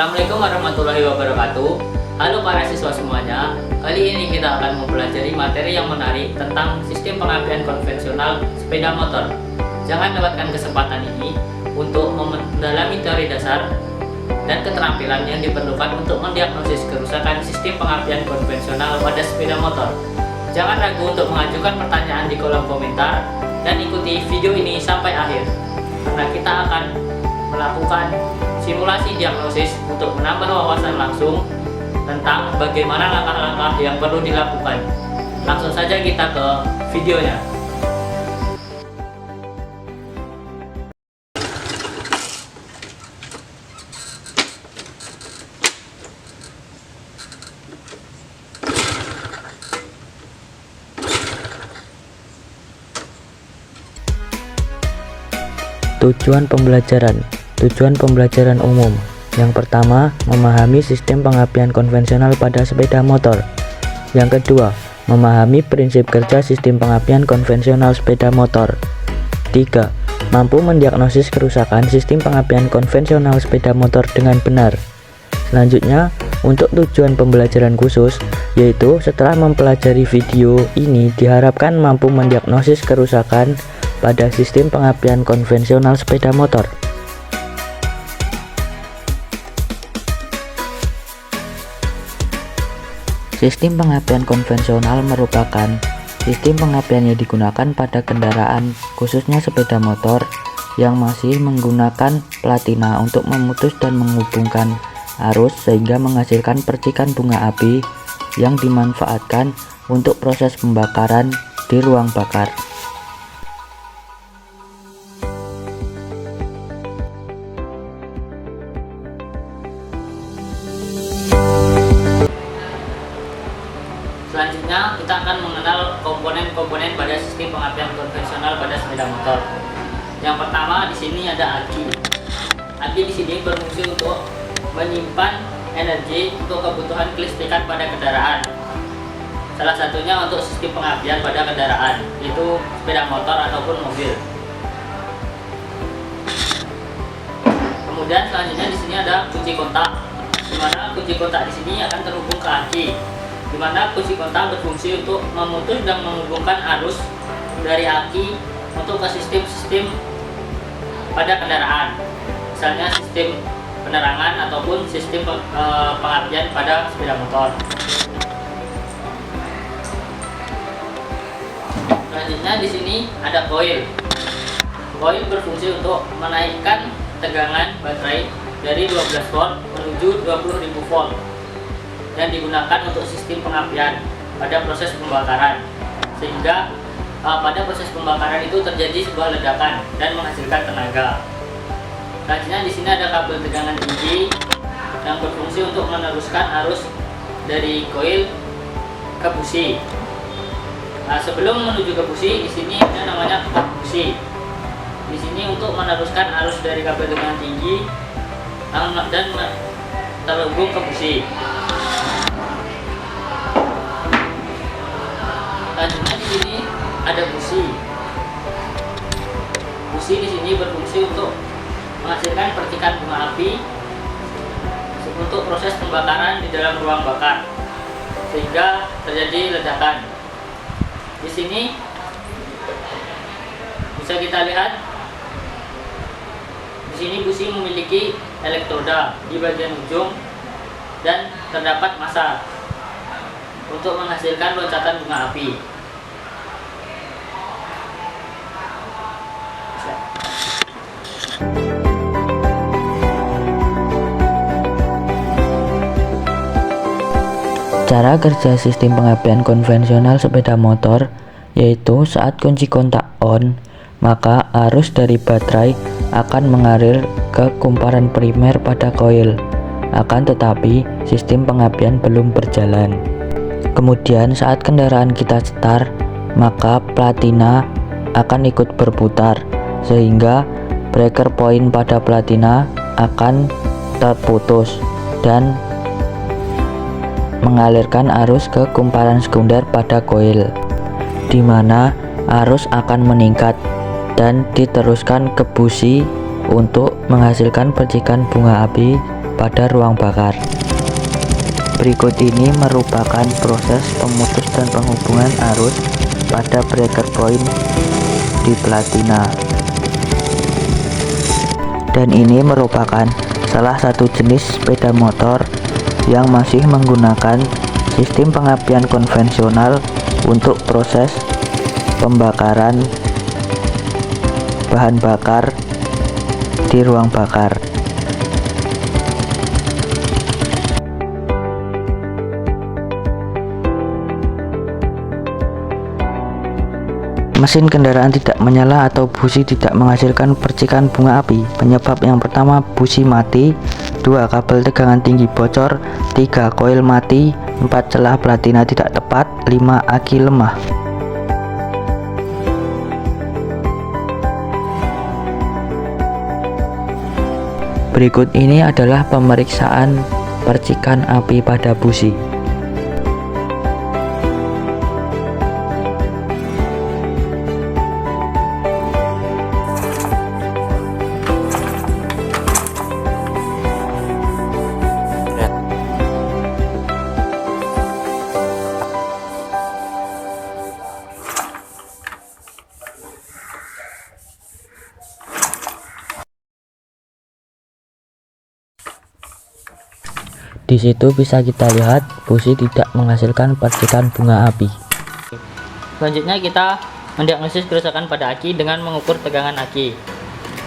Assalamualaikum warahmatullahi wabarakatuh. Halo para siswa semuanya. Kali ini kita akan mempelajari materi yang menarik tentang sistem pengapian konvensional sepeda motor. Jangan lewatkan kesempatan ini untuk mendalami teori dasar dan keterampilan yang diperlukan untuk mendiagnosis kerusakan sistem pengapian konvensional pada sepeda motor. Jangan ragu untuk mengajukan pertanyaan di kolom komentar dan ikuti video ini sampai akhir, karena kita akan melakukan simulasi diagnosis untuk menambah wawasan langsung tentang bagaimana langkah-langkah yang perlu dilakukan. Langsung saja kita ke videonya. Tujuan pembelajaran umum. Yang pertama, memahami sistem pengapian konvensional pada sepeda motor. Yang kedua, memahami prinsip kerja sistem pengapian konvensional sepeda motor. 3. Mampu mendiagnosis kerusakan sistem pengapian konvensional sepeda motor dengan benar. Selanjutnya, untuk tujuan pembelajaran khusus, yaitu setelah mempelajari video ini diharapkan mampu mendiagnosis kerusakan pada sistem pengapian konvensional sepeda motor. Sistem pengapian konvensional merupakan sistem pengapian yang digunakan pada kendaraan, khususnya sepeda motor, yang masih menggunakan platina untuk memutus dan menghubungkan arus sehingga menghasilkan percikan bunga api yang dimanfaatkan untuk proses pembakaran di ruang bakar. Selanjutnya kita akan mengenal komponen-komponen pada sistem pengapian konvensional pada sepeda motor. Yang pertama di sini ada aki. Aki di sini berfungsi untuk menyimpan energi untuk kebutuhan kelistrikan pada kendaraan. Salah satunya untuk sistem pengapian pada kendaraan, yaitu sepeda motor ataupun mobil. Kemudian selanjutnya di sini ada kunci kontak, di mana kunci kontak di sini akan terhubung ke aki, di mana kunci kontak berfungsi untuk memutus dan menghubungkan arus dari aki untuk ke sistem-sistem pada kendaraan, misalnya sistem penerangan ataupun sistem pengapian pada sepeda motor. Selanjutnya di sini ada koil. Koil berfungsi untuk menaikkan tegangan baterai dari 12 volt menuju 20.000 volt dan digunakan untuk sistem pengapian pada proses pembakaran, sehingga pada proses pembakaran itu terjadi sebuah ledakan dan menghasilkan tenaga. Selanjutnya di sini ada kabel tegangan tinggi yang berfungsi untuk meneruskan arus dari koil ke busi. Nah, sebelum menuju ke busi, di sini ada namanya port busi. Di sini untuk meneruskan arus dari kabel tegangan tinggi dan terhubung ke busi. Selanjutnya di sini ada busi. Busi di sini berfungsi untuk menghasilkan percikan bunga api untuk proses pembakaran di dalam ruang bakar, sehingga terjadi ledakan. Di sini bisa kita lihat, di sini busi memiliki elektroda di bagian ujung dan terdapat massa untuk menghasilkan loncatan bunga api. Cara kerja sistem pengapian konvensional sepeda motor yaitu saat kunci kontak on, maka arus dari baterai akan mengalir ke kumparan primer pada koil. Akan tetapi sistem pengapian belum berjalan. Kemudian saat kendaraan kita start, maka platina akan ikut berputar sehingga breaker point pada platina akan terputus dan mengalirkan arus ke kumparan sekunder pada koil, di mana arus akan meningkat dan diteruskan ke busi untuk menghasilkan percikan bunga api pada ruang bakar. Berikut ini merupakan proses pemutus dan penghubungan arus pada breaker point di platina. Dan ini merupakan salah satu jenis sepeda motor yang masih menggunakan sistem pengapian konvensional untuk proses pembakaran bahan bakar di ruang bakar. Mesin kendaraan tidak menyala atau busi tidak menghasilkan percikan bunga api. Penyebab yang pertama, busi mati. 2. Kabel tegangan tinggi bocor. 3. Koil mati. 4. Celah platina tidak tepat. 5. Aki lemah. Berikut ini adalah pemeriksaan percikan api pada busi. Di situ bisa kita lihat busi tidak menghasilkan percikan bunga api. Selanjutnya kita mendiagnosis kerusakan pada aki dengan mengukur tegangan aki.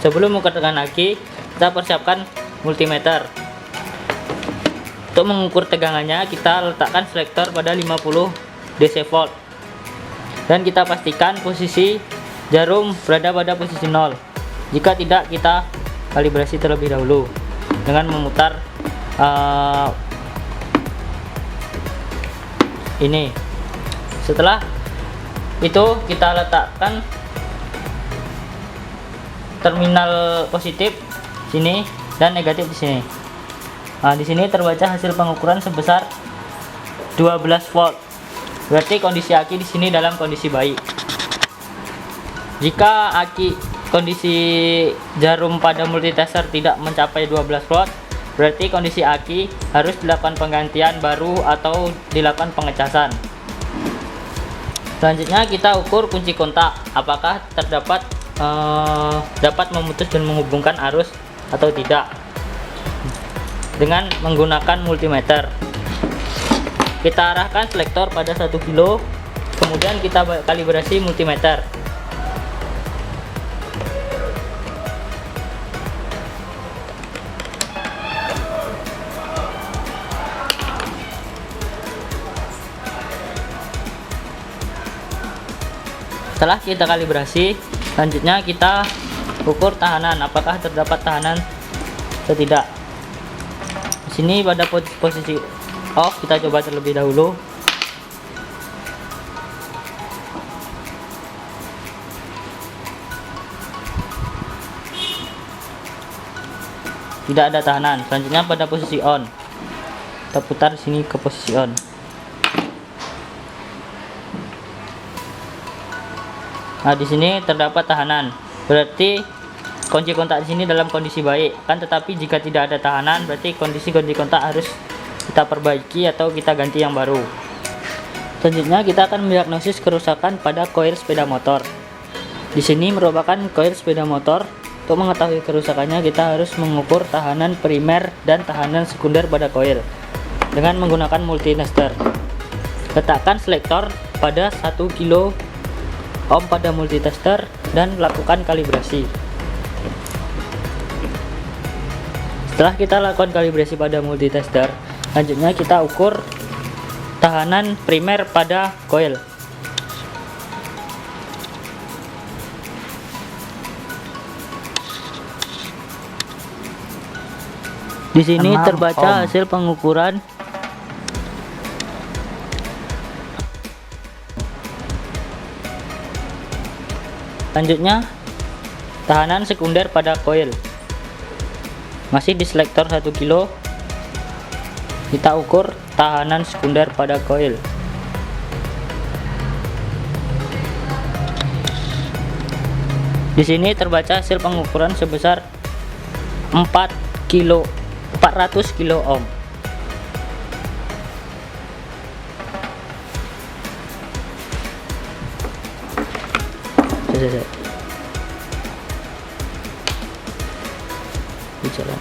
Sebelum mengukur tegangan aki, kita persiapkan multimeter. Untuk mengukur tegangannya, kita letakkan selektor pada 50 DC volt. Dan kita pastikan posisi jarum berada pada posisi 0. Jika tidak, kita kalibrasi terlebih dahulu dengan memutar ini. Setelah itu kita letakkan terminal positif sini dan negatif di sini. Nah, di sini terbaca hasil pengukuran sebesar 12 volt. Berarti kondisi aki di sini dalam kondisi baik. Jika aki kondisi jarum pada multitester tidak mencapai 12 volt, berarti kondisi aki harus dilakukan penggantian baru atau dilakukan pengecasan. Selanjutnya kita ukur kunci kontak, apakah terdapat dapat memutus dan menghubungkan arus atau tidak, dengan menggunakan multimeter. Kita arahkan selektor pada 1 kilo, kemudian kita kalibrasi multimeter. Setelah kita kalibrasi, selanjutnya kita ukur tahanan, apakah terdapat tahanan atau tidak. Di sini pada posisi off, kita coba terlebih dahulu. Tidak ada tahanan. Selanjutnya pada posisi on, kita putar sini ke posisi on. Nah, di sini terdapat tahanan, berarti kunci kontak di sini dalam kondisi baik. Tetapi jika tidak ada tahanan, berarti kondisi kontak harus kita perbaiki atau kita ganti yang baru. Selanjutnya kita akan mendiagnosis kerusakan pada koil sepeda motor. Di sini merupakan koil sepeda motor. Untuk mengetahui kerusakannya, kita harus mengukur tahanan primer dan tahanan sekunder pada koil dengan menggunakan multitester. Letakkan selektor pada 1 kilo ohm pada multitester dan lakukan kalibrasi. Setelah kita lakukan kalibrasi pada multitester, selanjutnya kita ukur tahanan primer pada koil. Di sini terbaca hasil pengukuran Selanjutnya, tahanan sekunder pada koil. Masih di selektor 1 kilo, kita ukur tahanan sekunder pada koil. Di sini terbaca hasil pengukuran sebesar 4 kilo 400 kilo ohm. Bicara.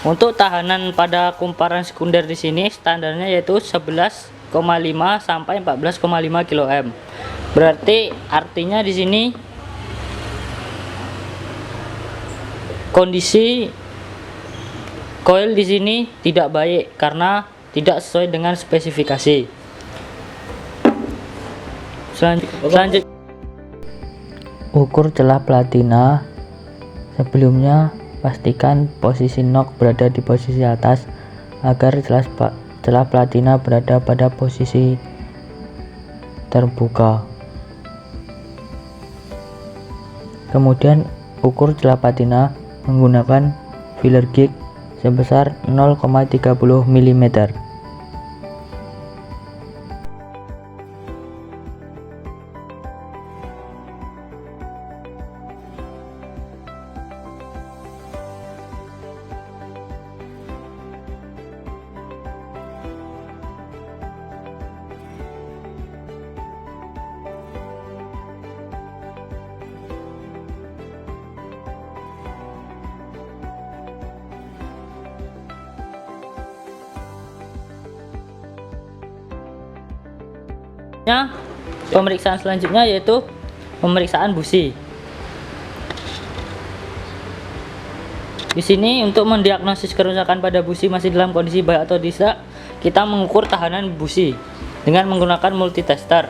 Untuk tahanan pada kumparan sekunder di sini standarnya yaitu 11,5 sampai 14,5 kilo ohm. Berarti artinya di sini kondisi coil di sini tidak baik karena tidak sesuai dengan spesifikasi. Selanjutnya Ukur celah platina. Sebelumnya pastikan posisi knock berada di posisi atas agar celah platina berada pada posisi terbuka. Kemudian ukur celah platina menggunakan filler gauge sebesar 0,30 mm. pemeriksaan selanjutnya yaitu pemeriksaan busi. Di sini untuk mendiagnosis kerusakan pada busi masih dalam kondisi baik atau tidak, kita mengukur tahanan busi dengan menggunakan multitester.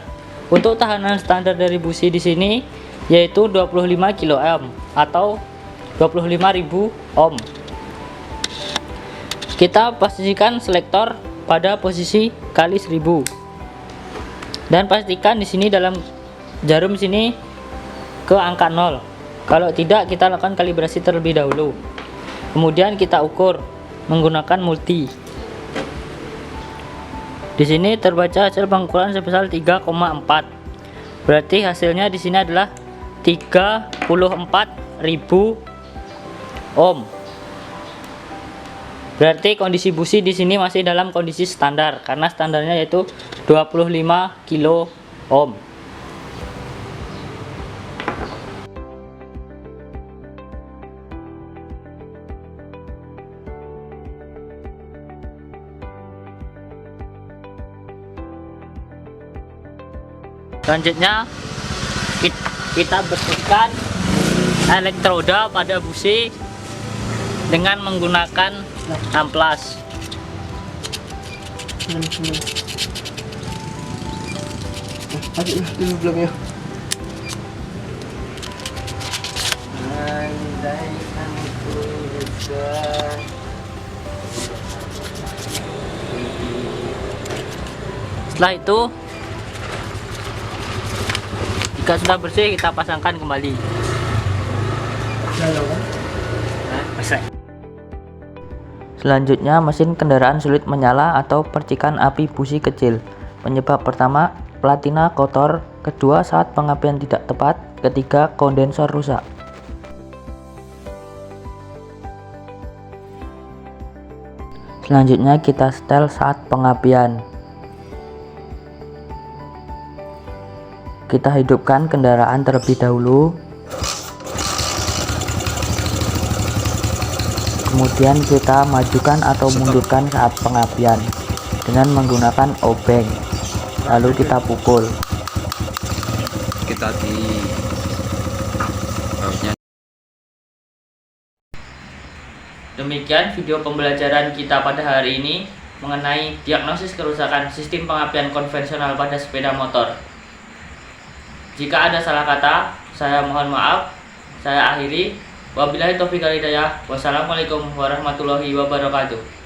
Untuk tahanan standar dari busi di sini yaitu 25 kilo ohm atau 25.000 ohm. Kita posisikan selektor pada posisi kali 1000. Dan pastikan di sini dalam jarum sini ke angka 0. Kalau tidak, kita lakukan kalibrasi terlebih dahulu. Kemudian kita ukur menggunakan multi. Di sini terbaca hasil pengukuran sebesar 3,4. Berarti hasilnya di sini adalah 34.000 ohm. Berarti kondisi busi di sini masih dalam kondisi standar karena standarnya yaitu 25 kilo ohm. Selanjutnya kita bersihkan elektroda pada busi dengan menggunakan amplas. Belum ya. Setelah itu, jika sudah bersih, kita pasangkan kembali. Selanjutnya, mesin kendaraan sulit menyala atau percikan api busi kecil. Penyebab pertama, platina kotor. Kedua, saat pengapian tidak tepat. Ketiga, kondensor rusak. Selanjutnya, kita setel saat pengapian. Kita hidupkan kendaraan terlebih dahulu. Kemudian kita majukan atau mundurkan saat pengapian dengan menggunakan obeng. Lalu kita pukul. Kita di bautnya. Demikian video pembelajaran kita pada hari ini mengenai diagnosis kerusakan sistem pengapian konvensional pada sepeda motor. Jika ada salah kata, saya mohon maaf. Saya akhiri. Wabillahi taufiq wal hidayah. Wassalamualaikum warahmatullahi wabarakatuh.